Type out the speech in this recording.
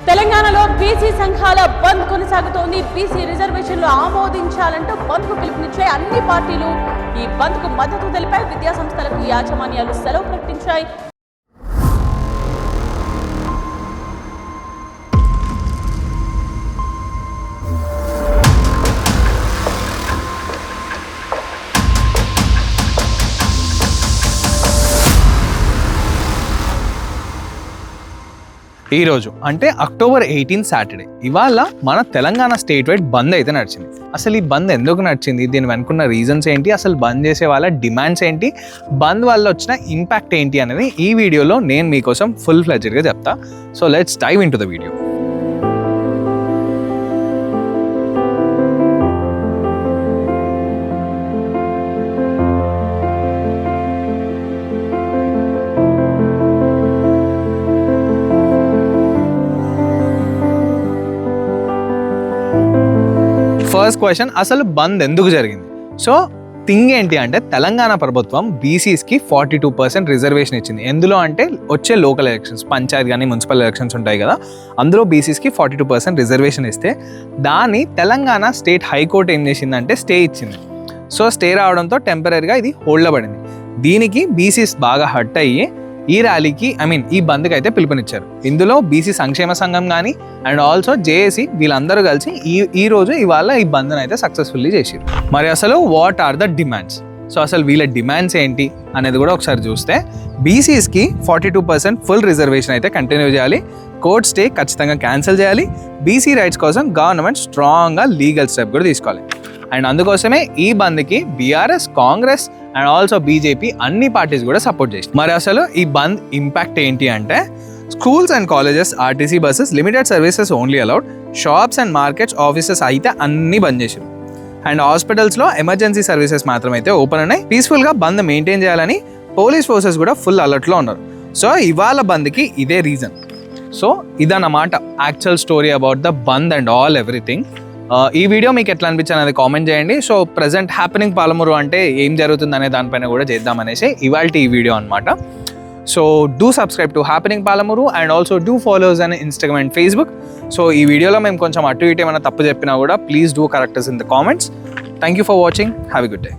తెలంగాణలో బీసీ సంఘాల బంద్ కొనసాగుతోంది. బీసీ రిజర్వేషన్లు ఆమోదించాలంటూ బంద్కు పిలుపునిచ్చే అన్ని పార్టీలు ఈ బంద్కు మద్దతు తెలిపాయి. విద్యా సంస్థలకు యాజమాన్యాలు సెలవు ప్రకటించాయి. ఈరోజు అంటే అక్టోబర్ 18 సాటర్డే ఇవాళ మన తెలంగాణ స్టేట్ వైడ్ బంద్ అయితే నడిచింది. అసలు ఈ బంద్ ఎందుకు నడిచింది, దీని వెనుకున్న రీజన్స్ ఏంటి, అసలు బంద్ చేసే వాళ్ళ డిమాండ్స్ ఏంటి, బంద్ వల్ల వచ్చిన ఇంపాక్ట్ ఏంటి అనేది ఈ వీడియోలో నేను మీకోసం ఫుల్ ఫ్లెడ్జ్డ్గా చెప్తా. So let's dive into the video. First question, అసలు బంద్ ఎందుకు జరిగింది? సో థింగ్ ఏంటి అంటే తెలంగాణ ప్రభుత్వం బీసీస్కి 42% రిజర్వేషన్ ఇచ్చింది. ఎందులో అంటే వచ్చే లోకల్ ఎలక్షన్స్, పంచాయత్ కానీ మున్సిపల్ ఎలక్షన్స్ ఉంటాయి కదా, అందులో బీసీస్కి 42% రిజర్వేషన్ ఇస్తే దాన్ని తెలంగాణ స్టేట్ హైకోర్టు ఏం చేసిందంటే స్టే ఇచ్చింది. సో స్టే రావడంతో టెంపరీగా ఇది హోల్డ్లో పడింది. దీనికి బీసీస్ బాగా హర్ట్ అయ్యి ఈ ర్యాలీకి ఈ బంద్కి అయితే పిలుపునిచ్చారు. ఇందులో బీసీ సంక్షేమ సంఘం కానీ అండ్ ఆల్సో జేఏసీ వీళ్ళందరూ కలిసి ఇవాళ ఈ బంద్ని అయితే సక్సెస్ఫుల్లీ చేసారు. మరి అసలు what are the demands? So అసలు వీళ్ళ డిమాండ్స్ ఏంటి అనేది కూడా ఒకసారి చూస్తే, బీసీస్కి 42% ఫుల్ రిజర్వేషన్ అయితే కంటిన్యూ చేయాలి, కోర్ట్ స్టే ఖచ్చితంగా క్యాన్సిల్ చేయాలి, బీసీ రైట్స్ కోసం గవర్నమెంట్ స్ట్రాంగ్గా లీగల్ స్టెప్ కూడా తీసుకోవాలి. అండ్ అందుకోసమే ఈ బంద్కి BRS, Congress and also BJP అన్ని పార్టీస్ కూడా సపోర్ట్ చేసి. మరి అసలు ఈ బంద్ ఇంపాక్ట్ ఏంటి అంటే, schools and colleges, RTC buses, limited services only allowed, shops and markets, offices అయితే అన్ని బంద్ చేశారు. అండ్ హాస్పిటల్స్లో ఎమర్జెన్సీ సర్వీసెస్ మాత్రమైతే ఓపెన్ ఉన్నాయి. పీస్ఫుల్గా బంద్ మెయింటైన్ చేయాలని పోలీస్ ఫోర్సెస్ కూడా ఫుల్ అలర్ట్లో ఉన్నారు. సో ఇవాళ బంద్కి ఇదే రీజన్. సో ఇదన్నమాట actual story about the bandh and all everything. ఈ వీడియో మీకు ఎట్లా అనిపించింది అనేది కామెంట్ చేయండి. సో ప్రజెంట్ హ్యాపెనింగ్ పాలమూరు అంటే ఏం జరుగుతుంది అనే దానిపైన కూడా చేద్దామనేసి ఇవాళ ఈ వీడియో అనమాట. So do subscribe to happening Palamuru and also do follows and Instagram and Facebook. So ఈ వీడియోలో మేము కొంచెం అటు ఇటు ఏమైనా తప్పు చెప్పినా కూడా please do correct us in the comments. Thank you for watching. Have a good day.